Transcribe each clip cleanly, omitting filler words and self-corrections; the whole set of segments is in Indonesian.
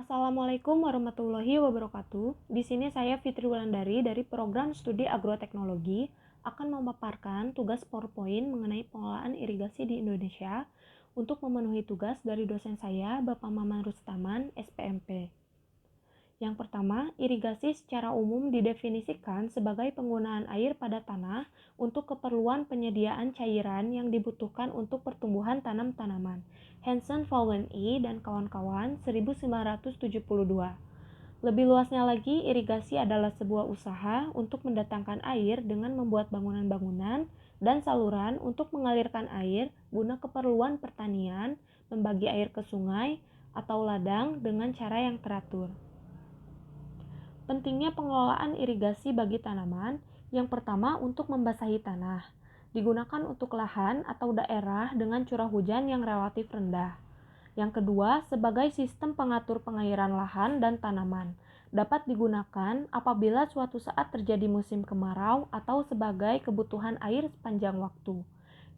Assalamualaikum warahmatullahi wabarakatuh. Di sini saya Fitri Wulandari dari Program Studi Agroteknologi akan memaparkan tugas PowerPoint mengenai pengelolaan irigasi di Indonesia untuk memenuhi tugas dari dosen saya, Bapak Maman Rustaman, SPMP. Yang pertama, irigasi secara umum didefinisikan sebagai penggunaan air pada tanah untuk keperluan penyediaan cairan yang dibutuhkan untuk pertumbuhan tanam-tanaman. Hansen, Vaughan E. dan kawan-kawan 1972. Lebih luasnya lagi, irigasi adalah sebuah usaha untuk mendatangkan air dengan membuat bangunan-bangunan dan saluran untuk mengalirkan air guna keperluan pertanian, membagi air ke sungai, atau ladang dengan cara yang teratur. Pentingnya pengelolaan irigasi bagi tanaman, yang pertama untuk membasahi tanah, digunakan untuk lahan atau daerah dengan curah hujan yang relatif rendah. Yang kedua, sebagai sistem pengatur pengairan lahan dan tanaman, dapat digunakan apabila suatu saat terjadi musim kemarau atau sebagai kebutuhan air sepanjang waktu.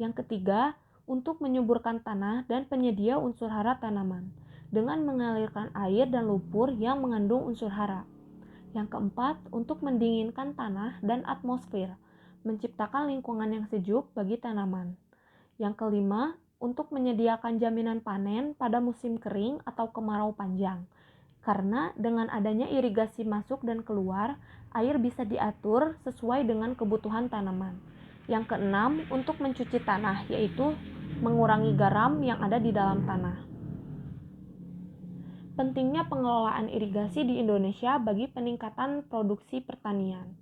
Yang ketiga, untuk menyuburkan tanah dan penyedia unsur hara tanaman, dengan mengalirkan air dan lumpur yang mengandung unsur hara. Yang keempat, untuk mendinginkan tanah dan atmosfer, menciptakan lingkungan yang sejuk bagi tanaman. Yang kelima, untuk menyediakan jaminan panen pada musim kering atau kemarau panjang. Karena dengan adanya irigasi masuk dan keluar, air bisa diatur sesuai dengan kebutuhan tanaman. Yang keenam, untuk mencuci tanah, yaitu mengurangi garam yang ada di dalam tanah. Pentingnya pengelolaan irigasi di Indonesia bagi peningkatan produksi pertanian.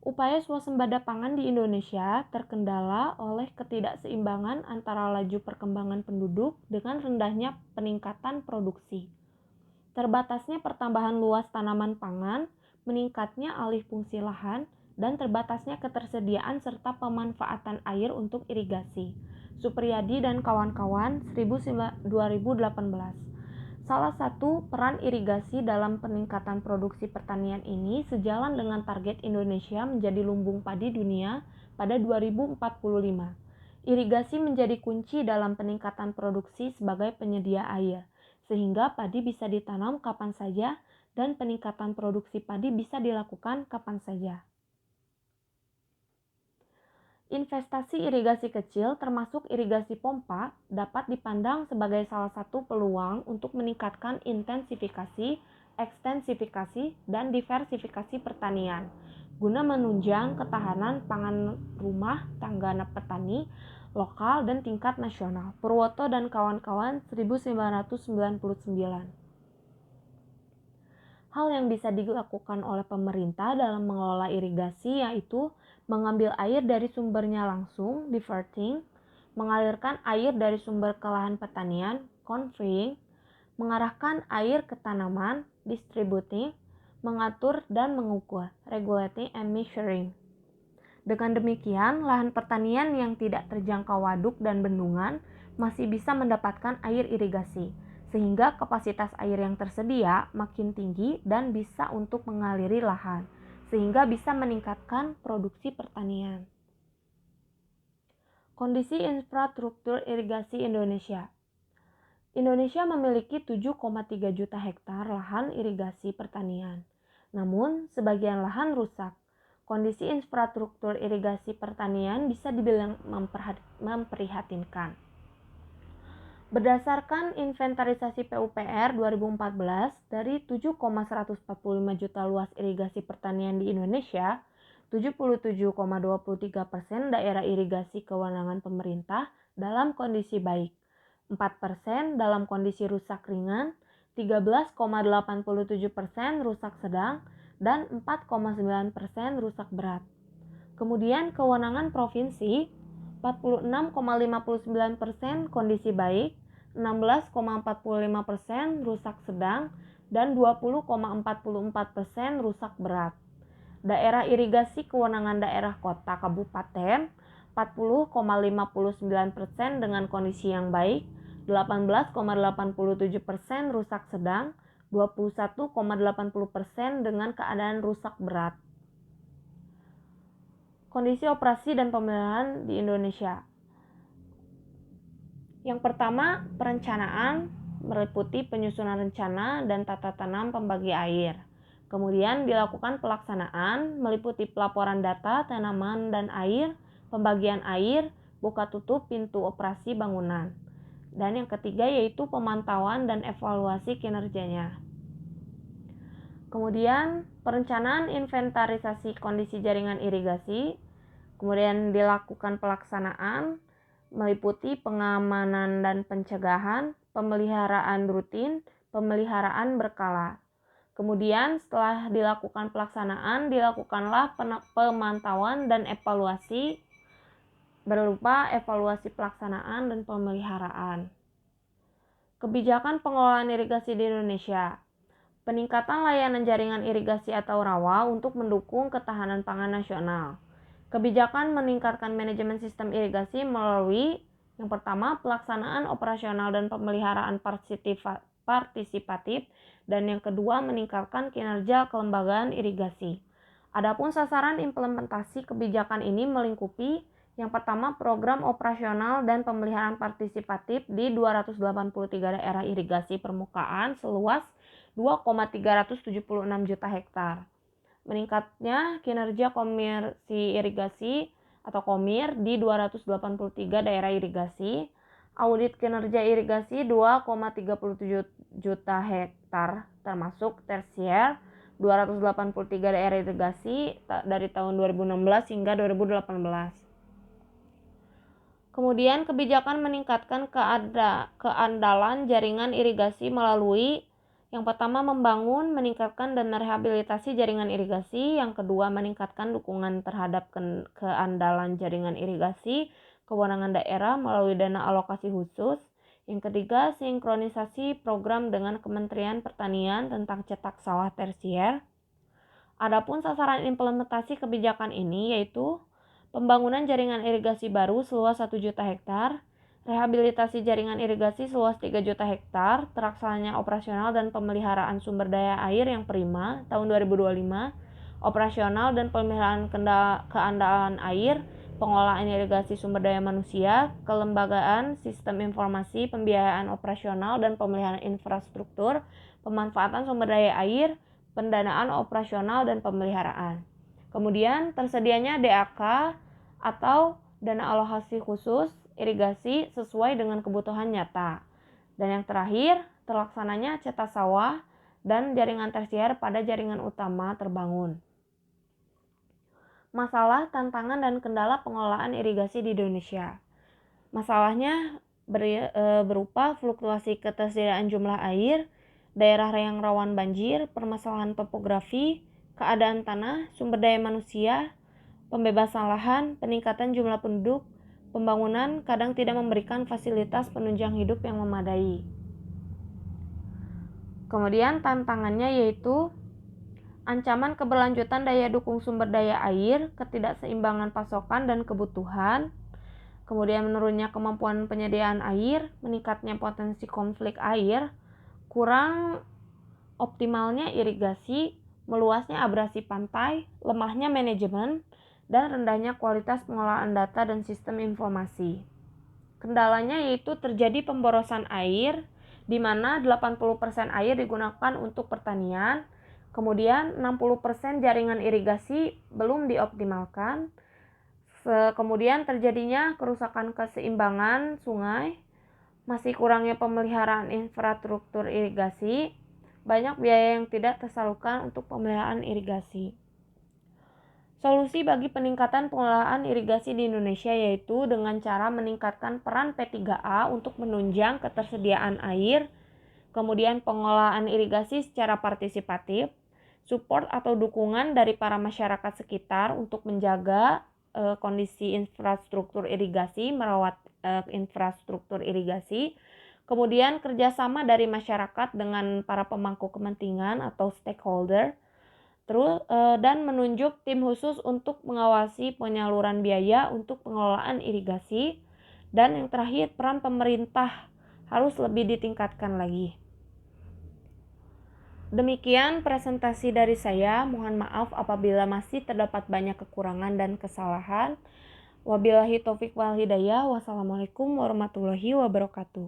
Upaya swasembada pangan di Indonesia terkendala oleh ketidakseimbangan antara laju perkembangan penduduk dengan rendahnya peningkatan produksi. Terbatasnya pertambahan luas tanaman pangan, meningkatnya alih fungsi lahan, dan terbatasnya ketersediaan serta pemanfaatan air untuk irigasi. Supriyadi dan kawan-kawan 2018. Salah satu peran irigasi dalam peningkatan produksi pertanian ini sejalan dengan target Indonesia menjadi lumbung padi dunia pada 2045. Irigasi menjadi kunci dalam peningkatan produksi sebagai penyedia air, sehingga padi bisa ditanam kapan saja dan peningkatan produksi padi bisa dilakukan kapan saja. Investasi irigasi kecil termasuk irigasi pompa dapat dipandang sebagai salah satu peluang untuk meningkatkan intensifikasi, ekstensifikasi, dan diversifikasi pertanian guna menunjang ketahanan pangan rumah tangga petani lokal dan tingkat nasional. Purwoto dan kawan-kawan 1999. Hal yang bisa dilakukan oleh pemerintah dalam mengelola irigasi yaitu mengambil air dari sumbernya langsung, diverting, mengalirkan air dari sumber ke lahan pertanian, conveying, mengarahkan air ke tanaman, distributing, mengatur dan mengukur, regulating and measuring. Dengan demikian, lahan pertanian yang tidak terjangkau waduk dan bendungan masih bisa mendapatkan air irigasi, sehingga kapasitas air yang tersedia makin tinggi dan bisa untuk mengaliri lahan, sehingga bisa meningkatkan produksi pertanian. Kondisi infrastruktur irigasi Indonesia. Indonesia memiliki 7,3 juta hektar lahan irigasi pertanian. Namun, sebagian lahan rusak. Kondisi infrastruktur irigasi pertanian bisa dibilang memprihatinkan. Berdasarkan inventarisasi PUPR 2014, dari 7,145 juta luas irigasi pertanian di Indonesia, 77,23% daerah irigasi kewenangan pemerintah dalam kondisi baik, 4% dalam kondisi rusak ringan, 13,87% rusak sedang, dan 4,9% rusak berat. Kemudian kewenangan provinsi 46,59% kondisi baik, 16,45% rusak sedang, dan 20,44% rusak berat. Daerah irigasi kewenangan daerah kota kabupaten 40,59% dengan kondisi yang baik, 18,87% rusak sedang, 21,80% dengan keadaan rusak berat. Kondisi operasi dan pemeliharaan di Indonesia. Yang pertama, perencanaan, meliputi penyusunan rencana dan tata tanam pembagi air. Kemudian dilakukan pelaksanaan, meliputi pelaporan data, tanaman dan air, pembagian air, buka tutup pintu operasi bangunan. Dan yang ketiga yaitu pemantauan dan evaluasi kinerjanya. Kemudian perencanaan inventarisasi kondisi jaringan irigasi, kemudian dilakukan pelaksanaan, meliputi pengamanan dan pencegahan, pemeliharaan rutin, pemeliharaan berkala. Kemudian setelah dilakukan pelaksanaan, dilakukanlah pemantauan dan evaluasi berupa evaluasi pelaksanaan dan pemeliharaan. Kebijakan pengelolaan irigasi di Indonesia. Peningkatan layanan jaringan irigasi atau rawa untuk mendukung ketahanan pangan nasional. Kebijakan meningkatkan manajemen sistem irigasi melalui yang pertama, pelaksanaan operasional dan pemeliharaan partisipatif, dan yang kedua, meningkatkan kinerja kelembagaan irigasi. Adapun sasaran implementasi kebijakan ini melingkupi yang pertama, program operasional dan pemeliharaan partisipatif di 283 daerah irigasi permukaan seluas 2,376 juta hektar. Meningkatnya kinerja Komisi Irigasi atau KOMIR di 283 daerah irigasi. Audit kinerja irigasi 2,37 juta hektar termasuk tersier 283 daerah irigasi dari tahun 2016 hingga 2018. Kemudian kebijakan meningkatkan keandalan jaringan irigasi melalui yang pertama, membangun, meningkatkan, dan merehabilitasi jaringan irigasi. Yang kedua, meningkatkan dukungan terhadap keandalan jaringan irigasi, kewenangan daerah melalui dana alokasi khusus. Yang ketiga, sinkronisasi program dengan Kementerian Pertanian tentang cetak sawah tersier. Adapun sasaran implementasi kebijakan ini yaitu pembangunan jaringan irigasi baru seluas 1 juta hektar, rehabilitasi jaringan irigasi seluas 3 juta hektar, terlaksananya operasional dan pemeliharaan sumber daya air yang prima tahun 2025, operasional dan pemeliharaan keandalan air, pengolahan irigasi sumber daya manusia, kelembagaan sistem informasi, pembiayaan operasional dan pemeliharaan infrastruktur, pemanfaatan sumber daya air, pendanaan operasional dan pemeliharaan. Kemudian tersedianya DAK atau dana alokasi khusus irigasi sesuai dengan kebutuhan nyata. Dan yang terakhir, terlaksananya cetak sawah dan jaringan tersier pada jaringan utama terbangun. Masalah, tantangan, dan kendala pengelolaan irigasi di Indonesia. Masalahnya berupa fluktuasi ketersediaan jumlah air, daerah yang rawan banjir, permasalahan topografi, keadaan tanah, sumber daya manusia, pembebasan lahan, peningkatan jumlah penduduk, pembangunan kadang tidak memberikan fasilitas penunjang hidup yang memadai. Kemudian tantangannya yaitu ancaman keberlanjutan daya dukung sumber daya air, ketidakseimbangan pasokan dan kebutuhan, kemudian menurunnya kemampuan penyediaan air, meningkatnya potensi konflik air, kurang optimalnya irigasi, meluasnya abrasi pantai, lemahnya manajemen, dan rendahnya kualitas pengolahan data dan sistem informasi. Kendalanya yaitu terjadi pemborosan air, di mana 80% air digunakan untuk pertanian, kemudian 60% jaringan irigasi belum dioptimalkan, kemudian terjadinya kerusakan keseimbangan sungai, masih kurangnya pemeliharaan infrastruktur irigasi, banyak biaya yang tidak tersalurkan untuk pemeliharaan irigasi. Solusi bagi peningkatan pengelolaan irigasi di Indonesia yaitu dengan cara meningkatkan peran P3A untuk menunjang ketersediaan air, kemudian pengelolaan irigasi secara partisipatif, support atau dukungan dari para masyarakat sekitar untuk menjaga kondisi infrastruktur irigasi, merawat infrastruktur irigasi, kemudian kerjasama dari masyarakat dengan para pemangku kepentingan atau stakeholder, dan menunjuk tim khusus untuk mengawasi penyaluran biaya untuk pengelolaan irigasi, dan yang terakhir peran pemerintah harus lebih ditingkatkan lagi. Demikian presentasi dari saya, mohon maaf apabila masih terdapat banyak kekurangan dan kesalahan. Wabillahi taufik wal hidayah. Wassalamualaikum warahmatullahi wabarakatuh.